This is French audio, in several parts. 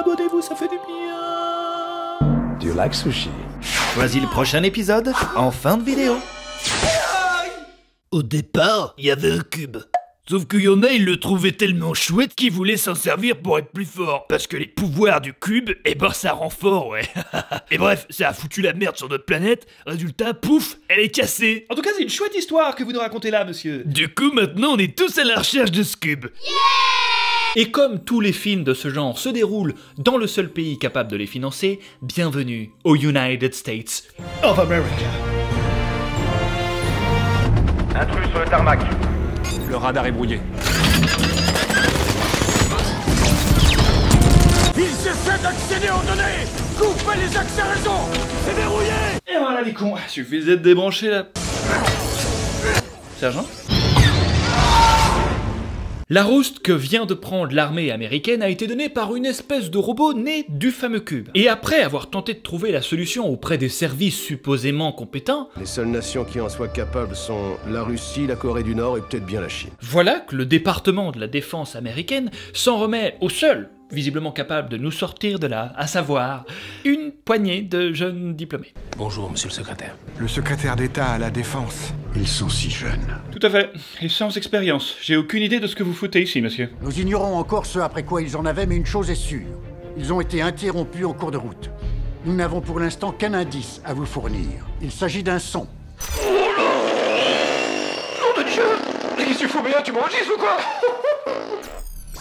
abonnez-vous, ça fait du bien. Do you like sushi? Voici le prochain épisode en fin de vidéo. Au départ, il y avait un cube. Sauf qu'il y en a, ils le trouvaient tellement chouette qu'ils voulaient s'en servir pour être plus fort. Parce que les pouvoirs du cube, eh ben ça rend fort, ouais. Et bref, ça a foutu la merde sur notre planète. Résultat, pouf, elle est cassée. En tout cas, c'est une chouette histoire que vous nous racontez là, monsieur. Du coup, maintenant, on est tous à la recherche de ce cube. Et comme tous les films de ce genre se déroulent dans le seul pays capable de les financer, bienvenue aux United States of America. Intrus sur le tarmac. Le radar est brouillé. Ils essaient d'accéder aux données. Coupez les accès réseau. C'est verrouillé. Et voilà les cons, suffisait de débrancher la... Sergent ? La rouste que vient de prendre l'armée américaine a été donnée par une espèce de robot né du fameux cube. Et après avoir tenté de trouver la solution auprès des services supposément compétents, les seules nations qui en soient capables sont la Russie, la Corée du Nord et peut-être bien la Chine. voilà que le département de la défense américaine s'en remet au seul visiblement capable de nous sortir de là, à savoir une poignée de jeunes diplômés. Bonjour, monsieur le secrétaire. Le secrétaire d'État à la Défense. Ils sont si jeunes. Tout à fait, et sans expérience. J'ai aucune idée de ce que vous foutez ici, monsieur. Nous ignorons encore ce après quoi ils en avaient, mais une chose est sûre. Ils ont été interrompus en cours de route. Nous n'avons pour l'instant qu'un indice à vous fournir. Il s'agit d'un son. Nom de Dieu. Qu'est-ce que tu fous bien, tu m'enregistres ou quoi?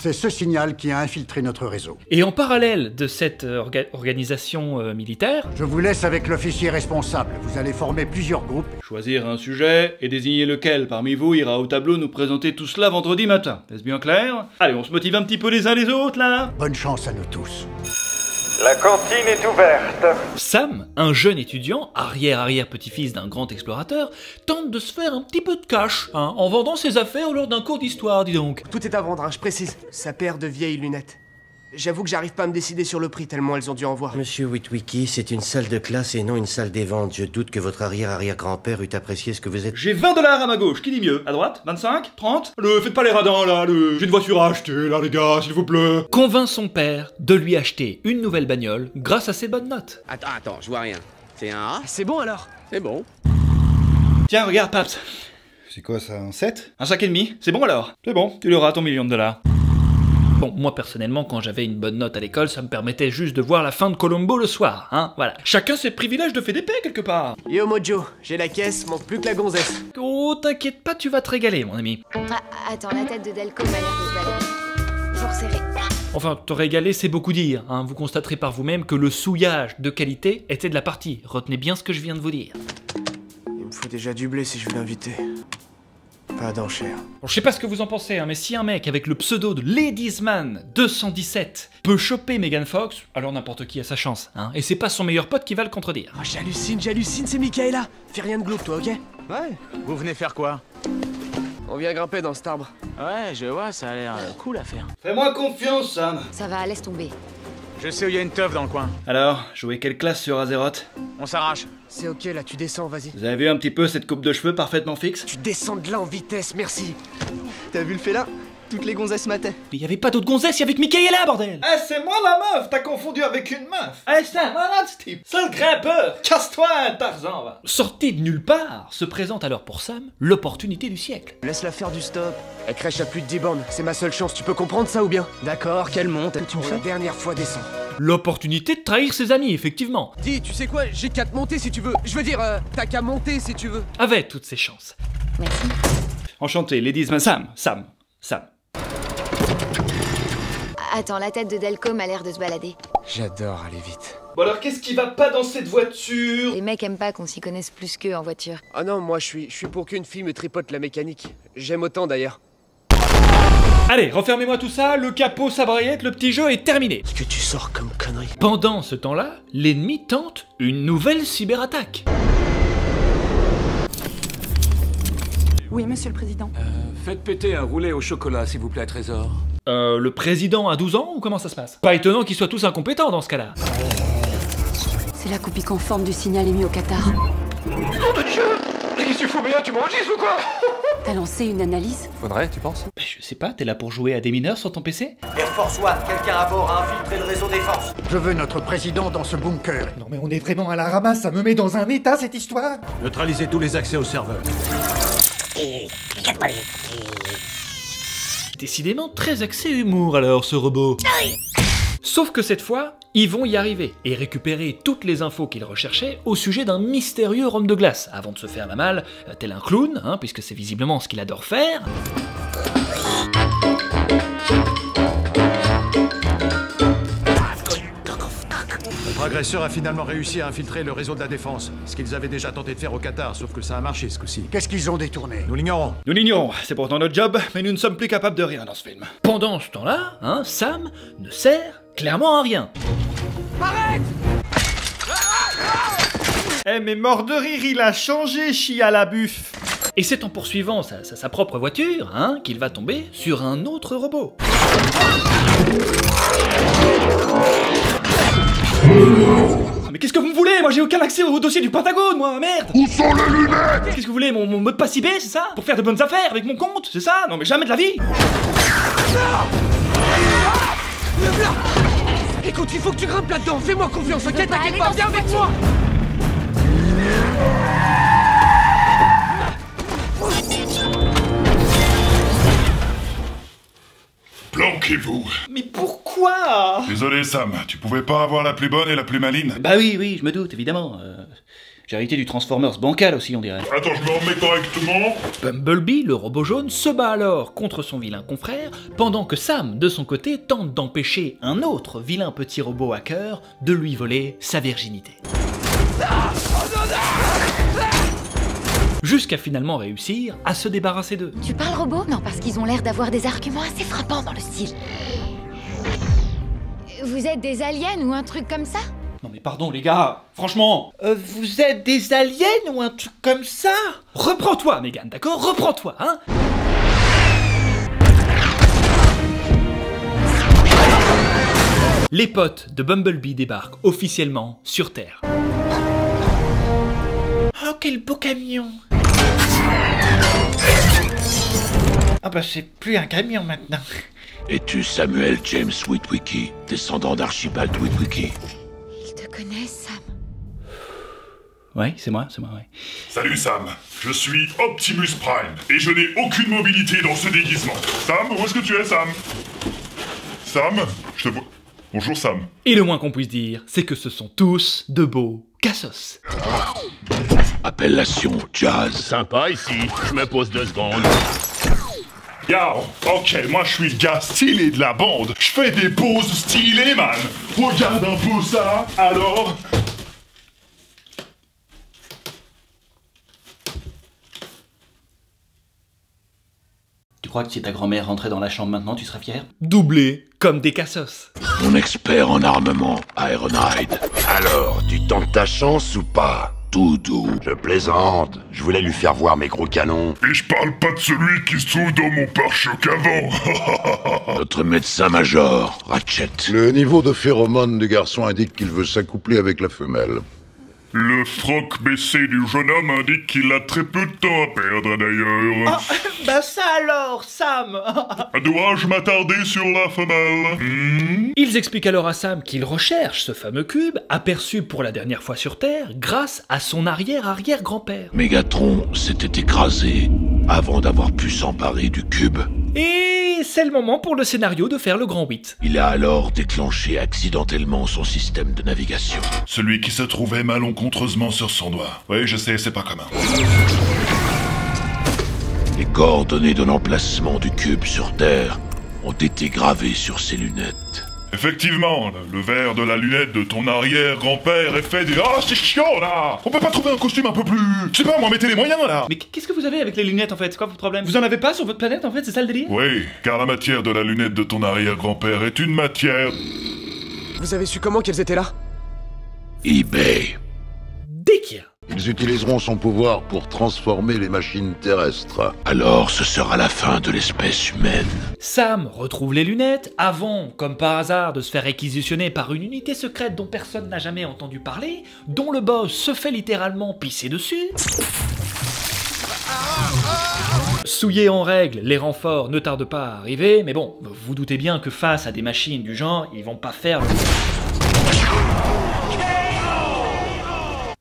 C'est ce signal qui a infiltré notre réseau. Et en parallèle de cette organisation militaire, Je vous laisse avec l'officier responsable. Vous allez former plusieurs groupes. choisir un sujet et désigner lequel parmi vous ira au tableau nous présenter tout cela vendredi matin. Est-ce bien clair? Allez, on se motive un petit peu les uns les autres, là. Bonne chance à nous tous. La cantine est ouverte. Sam, un jeune étudiant, arrière-petit-fils d'un grand explorateur, tente de se faire un petit peu de cash, en vendant ses affaires lors d'un cours d'histoire, dis donc. Tout est à vendre, hein, je précise. Sa paire de vieilles lunettes. J'avoue que j'arrive pas à me décider sur le prix tellement elles ont dû en voir. Monsieur Witwicky, c'est une salle de classe et non une salle des ventes. Je doute que votre arrière-arrière-grand-père eût apprécié ce que vous êtes. J'ai 20 $ à ma gauche, qui dit mieux? À droite? 25? 30? Faites pas les radins, là, j'ai une voiture à acheter, là, les gars, s'il vous plaît. Convainc son père de lui acheter une nouvelle bagnole grâce à ses bonnes notes. Attends, je vois rien. C'est un A? C'est bon alors? C'est bon. Tiens, regarde, Paps. C'est quoi ça, un 7? Un 5,5, c'est bon alors? C'est bon, tu l'auras ton $1 000 000. Bon, moi personnellement, quand j'avais une bonne note à l'école, ça me permettait juste de voir la fin de Columbo le soir, voilà. Chacun ses privilèges de FDP quelque part. Yo Mojo, j'ai la caisse, manque plus que la gonzesse. Oh, t'inquiète pas, tu vas te régaler, mon ami. Ah, attends, la tête de Delco m'a l'air de se balader. Jour serré. Enfin, te régaler, c'est beaucoup dire, vous constaterez par vous-même que le souillage de qualité était de la partie. Retenez bien ce que je viens de vous dire. Il me faut déjà du blé si je veux l'inviter. Pas d'enchère. Bon, je sais pas ce que vous en pensez, mais si un mec avec le pseudo de Ladiesman 217 peut choper Megan Fox, alors n'importe qui a sa chance, Et c'est pas son meilleur pote qui va le contredire. Oh, j'hallucine, c'est Michaela. Fais rien de glauque toi, ok? Ouais. Vous venez faire quoi? On vient grimper dans cet arbre. Ouais, je vois, ça a l'air cool à faire. Fais-moi confiance, Sam. Ça va, laisse tomber. Je sais où il y a une teuf dans le coin. Alors, jouez quelle classe sur Azeroth? On s'arrache. C'est ok là, tu descends, vas-y. Vous avez vu un petit peu cette coupe de cheveux parfaitement fixe? Tu descends de là en vitesse, merci. T'as vu le félin? Toutes les gonzesses m'attaient. Mais y avait pas d'autre gonzesse, y avait que Michaela, bordel! Eh, c'est moi la meuf! T'as confondu avec une meuf! Eh, c'est un malade, ce type! Sale grimpeur! Casse-toi, Tarzan, va! Sorti de nulle part, se présente alors pour Sam l'opportunité du siècle. Laisse-la faire du stop. Elle crèche à plus de 10 bornes, c'est ma seule chance, tu peux comprendre ça ou bien? D'accord, qu'elle monte, tu me fais? La dernière fois, descends. L'opportunité de trahir ses amis, effectivement. Dis, tu sais quoi, j'ai qu'à te monter si tu veux. Je veux dire, t'as qu'à monter si tu veux. Avait toutes ses chances. Merci. Enchanté, Ladiesman Sam. Attends, la tête de Delco m'a l'air de se balader. J'adore aller vite. Bon alors, qu'est-ce qui va pas dans cette voiture? Les mecs aiment pas qu'on s'y connaisse plus qu'eux en voiture. Ah non, moi je suis pour qu'une fille me tripote la mécanique. J'aime autant d'ailleurs. Allez, refermez-moi tout ça, le capot, sa braillette, le petit jeu est terminé. Ce que tu sors comme connerie. Pendant ce temps-là, l'ennemi tente une nouvelle cyberattaque. Oui, monsieur le président. Faites péter un roulé au chocolat, s'il vous plaît, Trésor. Le président a 12 ans ou comment ça se passe? Pas étonnant qu'ils soient tous incompétents dans ce cas-là. C'est la copie conforme du signal émis au Qatar. Nom de Dieu. Qu'est-ce que tu fous bien, tu m'enregistres ou quoi? T'as lancé une analyse? Faudrait, tu penses? Je sais pas, t'es là pour jouer à des mineurs sur ton PC? Air Force One, quelqu'un à bord a infiltré le réseau défense. Je veux notre président dans ce bunker. Non mais on est vraiment à la ramasse, ça me met dans un état cette histoire. Neutralisez tous les accès au serveur. Décidément très axé humour alors ce robot. Sauf que cette fois, ils vont y arriver et récupérer toutes les infos qu'ils recherchaient au sujet d'un mystérieux homme de glace, avant de se faire la malle, tel un clown, puisque c'est visiblement ce qu'il adore faire. Notre agresseur a finalement réussi à infiltrer le réseau de la défense. Ce qu'ils avaient déjà tenté de faire au Qatar, sauf que ça a marché ce coup-ci. Qu'est-ce qu'ils ont détourné? Nous l'ignorons. Nous l'ignorons, c'est pourtant notre job, mais nous ne sommes plus capables de rien dans ce film. Pendant ce temps-là, Sam ne sert clairement à rien. Arrête! Eh mais mort de rire, il a changé, chia la buffe. Et c'est en poursuivant sa propre voiture, qu'il va tomber sur un autre robot. Mais qu'est-ce que vous me voulez? Moi j'ai aucun accès au dossier du Pentagone, moi, merde! Où sont les lunettes? Qu'est-ce que vous voulez? Mon mot de passe IP, c'est ça? Pour faire de bonnes affaires avec mon compte, c'est ça? Non mais jamais de la vie! Écoute, il faut que tu grimpes là-dedans, fais-moi confiance, ok? T'inquiète pas, viens avec moi! Planquez-vous. Mais pourquoi? Désolé Sam, tu pouvais pas avoir la plus bonne et la plus maligne? Bah oui, je me doute, évidemment. J'ai hérité du Transformers bancal aussi, on dirait. Attends, je me remets correctement. Bumblebee, le robot jaune, se bat alors contre son vilain confrère, pendant que Sam, de son côté, tente d'empêcher un autre vilain petit robot hacker de lui voler sa virginité. Jusqu'à finalement réussir à se débarrasser d'eux. Tu parles robot? Non, parce qu'ils ont l'air d'avoir des arguments assez frappants dans le style. Vous êtes des aliens ou un truc comme ça? Non mais pardon les gars, franchement... vous êtes des aliens ou un truc comme ça? Reprends-toi Megan, d'accord? Reprends-toi, Les potes de Bumblebee débarquent officiellement sur Terre. Oh quel beau camion! Ah bah c'est plus un camion maintenant. Es-tu Samuel James Witwicky, descendant d'Archibald Witwicky? Ils te connaissent, Sam. Ouais, c'est moi, ouais. Salut Sam, je suis Optimus Prime, et je n'ai aucune mobilité dans ce déguisement. Sam, où est-ce que tu es Sam? Sam, je te vois... Bonjour Sam. Et le moins qu'on puisse dire, c'est que ce sont tous de beaux cassos. Appellation Jazz. Sympa ici, je me pose 2 secondes. Yo, ok, moi je suis le gars stylé de la bande. Je fais des poses stylées, man. Regarde un peu ça, alors. Tu crois que si ta grand-mère rentrait dans la chambre maintenant, tu serais fier? Doublé, comme des cassos. Mon expert en armement, Ironhide. Alors, tu tentes ta chance ou pas? Tout doux. Je plaisante, je voulais lui faire voir mes gros canons. Et je parle pas de celui qui se trouve dans mon pare-choc avant. Notre médecin-major, Ratchet. Le niveau de phéromone du garçon indique qu'il veut s'accoupler avec la femelle. Le froc baissé du jeune homme indique qu'il a très peu de temps à perdre d'ailleurs. Oh, bah ça alors, Sam. Dois-je m'attarder sur la femelle? Ils expliquent alors à Sam qu'il recherche ce fameux cube, aperçu pour la dernière fois sur Terre, grâce à son arrière-arrière-grand-père. Mégatron s'était écrasé avant d'avoir pu s'emparer du cube. Et c'est le moment pour le scénario de faire le grand 8. Il a alors déclenché accidentellement son système de navigation. Celui qui se trouvait malencontreusement sur son doigt. Oui, je sais, c'est pas commun. Les coordonnées de l'emplacement du cube sur Terre ont été gravées sur ses lunettes. Effectivement, le verre de la lunette de ton arrière-grand-père est fait des... Ah, c'est chiant, là! On peut pas trouver un costume un peu plus... Je sais pas, moi, mettez les moyens, là! Mais qu'est-ce que vous avez avec les lunettes, en fait? C'est quoi votre problème? Vous en avez pas sur votre planète, en fait? C'est ça le délire? Oui, car la matière de la lunette de ton arrière-grand-père est une matière... Vous avez su comment qu'elles étaient là? eBay. Dékia. Ils utiliseront son pouvoir pour transformer les machines terrestres. Alors ce sera la fin de l'espèce humaine. Sam retrouve les lunettes avant, comme par hasard, de se faire réquisitionner par une unité secrète dont personne n'a jamais entendu parler, dont le boss se fait littéralement pisser dessus. Souillés en règle, les renforts ne tardent pas à arriver, mais bon, vous doutez bien que face à des machines du genre, ils vont pas faire le...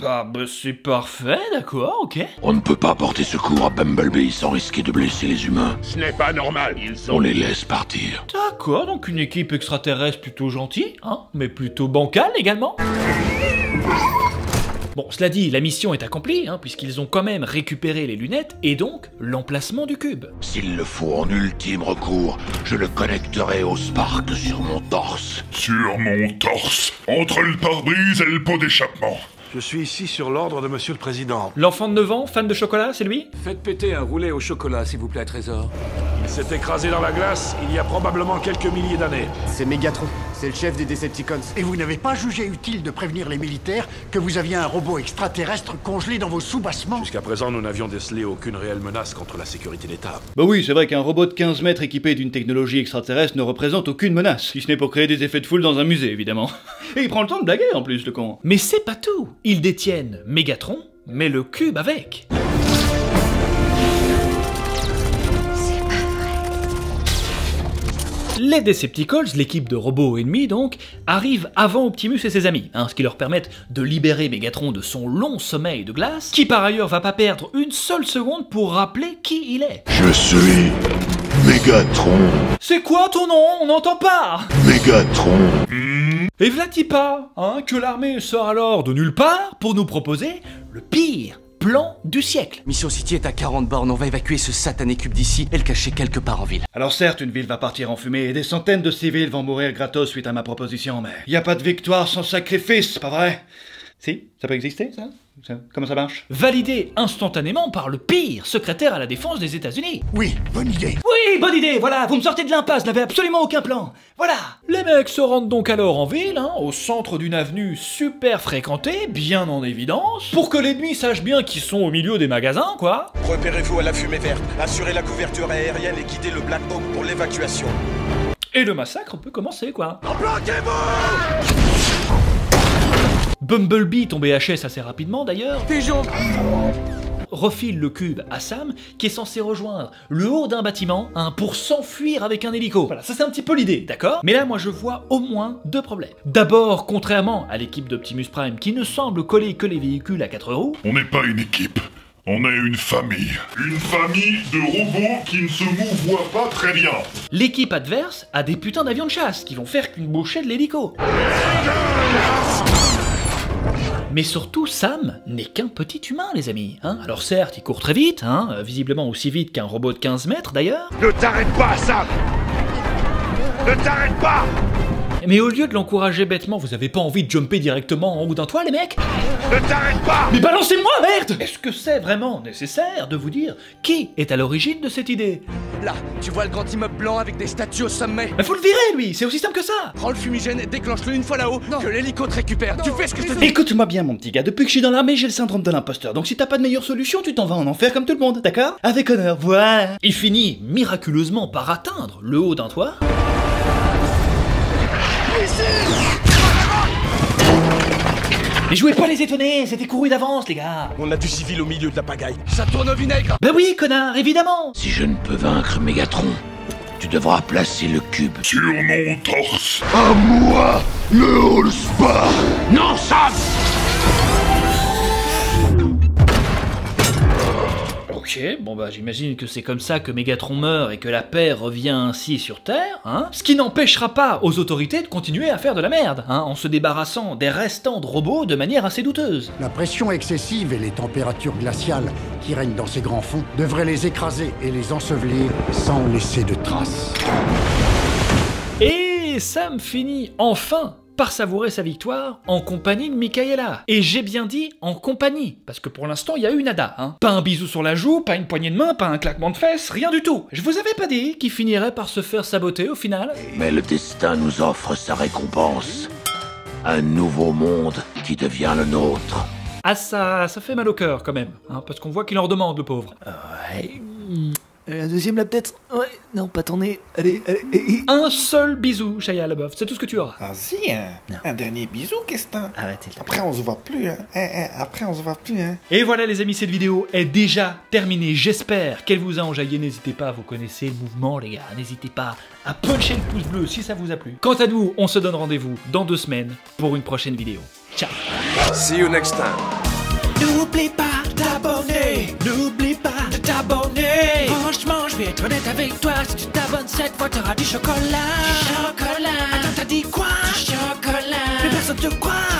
Bah, c'est parfait, d'accord, ok. On ne peut pas porter secours à Bumblebee sans risquer de blesser les humains. Ce n'est pas normal, ils sont... On les laisse partir. D'accord, donc une équipe extraterrestre plutôt gentille, hein, mais plutôt bancale également. Bon, cela dit, la mission est accomplie, hein, puisqu'ils ont quand même récupéré les lunettes, et donc l'emplacement du cube. S'il le faut en ultime recours, je le connecterai au Spark sur mon torse. Sur mon torse, entre le pare-brise et le pot d'échappement. Je suis ici sur l'ordre de Monsieur le Président. L'enfant de 9 ans, fan de chocolat, c'est lui? Faites péter un roulé au chocolat, s'il vous plaît, Trésor. Il s'est écrasé dans la glace il y a probablement quelques milliers d'années. C'est Megatron, c'est le chef des Decepticons. Et vous n'avez pas jugé utile de prévenir les militaires que vous aviez un robot extraterrestre congelé dans vos sous-bassements? Jusqu'à présent, nous n'avions décelé aucune réelle menace contre la sécurité d'État. Bah oui, c'est vrai qu'un robot de 15 mètres équipé d'une technologie extraterrestre ne représente aucune menace, si ce n'est pour créer des effets de foule dans un musée, évidemment. Et il prend le temps de blaguer en plus, le con. Mais c'est pas tout. Ils détiennent Megatron, mais le cube avec. Les Decepticons, l'équipe de robots ennemis donc, arrivent avant Optimus et ses amis, hein, ce qui leur permet de libérer Megatron de son long sommeil de glace, qui par ailleurs va pas perdre une seule seconde pour rappeler qui il est. Je suis Megatron. C'est quoi ton nom? On n'entend pas. Megatron. Et v'là-t-il pas, hein, que l'armée sort alors de nulle part pour nous proposer le pire plan du siècle. Mission City est à 40 bornes, on va évacuer ce satané cube d'ici et le cacher quelque part en ville. Alors certes, une ville va partir en fumée et des centaines de civils vont mourir gratos suite à ma proposition, mais y a pas de victoire sans sacrifice, pas vrai? Si, ça peut exister, ça? Comment ça marche? Validé instantanément par le pire secrétaire à la défense des États-Unis. Oui, bonne idée. Oui, bonne idée, voilà, vous me sortez de l'impasse, n'avez absolument aucun plan. Voilà. Les mecs se rendent donc alors en ville, hein, au centre d'une avenue super fréquentée, bien en évidence, pour que l'ennemi sache bien qu'ils sont au milieu des magasins, quoi. Repérez-vous à la fumée verte, assurez la couverture aérienne et guidez le Black Hawk pour l'évacuation. Et le massacre peut commencer, quoi. Planquez-vous! Bumblebee, tombé HS assez rapidement d'ailleurs, refile le cube à Sam, qui est censé rejoindre le haut d'un bâtiment, hein, pour s'enfuir avec un hélico. Voilà, ça c'est un petit peu l'idée, d'accord? Mais là, moi je vois au moins deux problèmes. D'abord, contrairement à l'équipe d'Optimus Prime, qui ne semble coller que les véhicules à 4 roues, on n'est pas une équipe, on est une famille. Une famille de robots qui ne se mouvoient pas très bien. L'équipe adverse a des putains d'avions de chasse qui vont faire qu'une bouchée de l'hélico. Mais surtout, Sam n'est qu'un petit humain, les amis. Hein, alors certes, il court très vite, hein, visiblement aussi vite qu'un robot de 15 mètres d'ailleurs. Ne t'arrête pas, Sam! Ne t'arrête pas! Mais au lieu de l'encourager bêtement, vous avez pas envie de jumper directement en haut d'un toit, les mecs? Ne t'arrête pas! Mais balancez-moi, merde! Est-ce que c'est vraiment nécessaire de vous dire qui est à l'origine de cette idée? Là, tu vois le grand immeuble blanc avec des statues au sommet? Bah faut le virer, lui! C'est aussi simple que ça! Prends le fumigène et déclenche-le une fois là-haut, que l'hélico te récupère. Tu fais ce que je te dis! Écoute-moi bien, mon petit gars, depuis que je suis dans l'armée, j'ai le syndrome de l'imposteur, donc si t'as pas de meilleure solution, tu t'en vas en enfer comme tout le monde, d'accord? Avec honneur, voilà! Il finit miraculeusement par atteindre le haut d'un toit. Mais jouez pas les étonnés, c'était couru d'avance, les gars. On a du civil au milieu de la pagaille. Ça tourne au vinaigre. Bah oui, connard, évidemment. Si je ne peux vaincre Megatron, tu devras placer le cube sur mon torse. À moi, le All-Star. Non, Sam! Ok, bon bah j'imagine que c'est comme ça que Megatron meurt et que la paix revient ainsi sur Terre, hein. Ce qui n'empêchera pas aux autorités de continuer à faire de la merde, hein, en se débarrassant des restants de robots de manière assez douteuse. La pression excessive et les températures glaciales qui règnent dans ces grands fonds devraient les écraser et les ensevelir sans laisser de traces. Et Sam finit enfin par savourer sa victoire en compagnie de Mikaela. Et j'ai bien dit en compagnie, parce que pour l'instant il y a eu nada, hein. Pas un bisou sur la joue, pas une poignée de main, pas un claquement de fesses, rien du tout. Je vous avais pas dit qu'il finirait par se faire saboter au final. Mais le destin nous offre sa récompense. Un nouveau monde qui devient le nôtre. Ah ça fait mal au cœur quand même, hein, parce qu'on voit qu'il en redemande le pauvre. Ouais. La deuxième là peut-être. Ouais, non, pas ton nez. Allez. Un seul bisou, Shia LaBeouf, c'est tout ce que tu auras. Vas-y, hein. Un dernier bisou, Kestin. Arrêtez. Après, on se voit plus, hein. Après, on se voit plus, hein. Et voilà les amis, cette vidéo est déjà terminée. J'espère qu'elle vous a enjaillé. N'hésitez pas, vous connaissez le mouvement les gars. N'hésitez pas à puncher le pouce bleu si ça vous a plu. Quant à nous, on se donne rendez-vous dans 2 semaines pour une prochaine vidéo. Ciao. See you next time. N'oublie pas de t'abonner. N'oublie pas de t'abonner. Franchement, je vais être honnête avec toi. Si tu t'abonnes cette fois, t'auras du chocolat. Du chocolat. Attends, t'as dit quoi? Du chocolat. Mais personne te croit.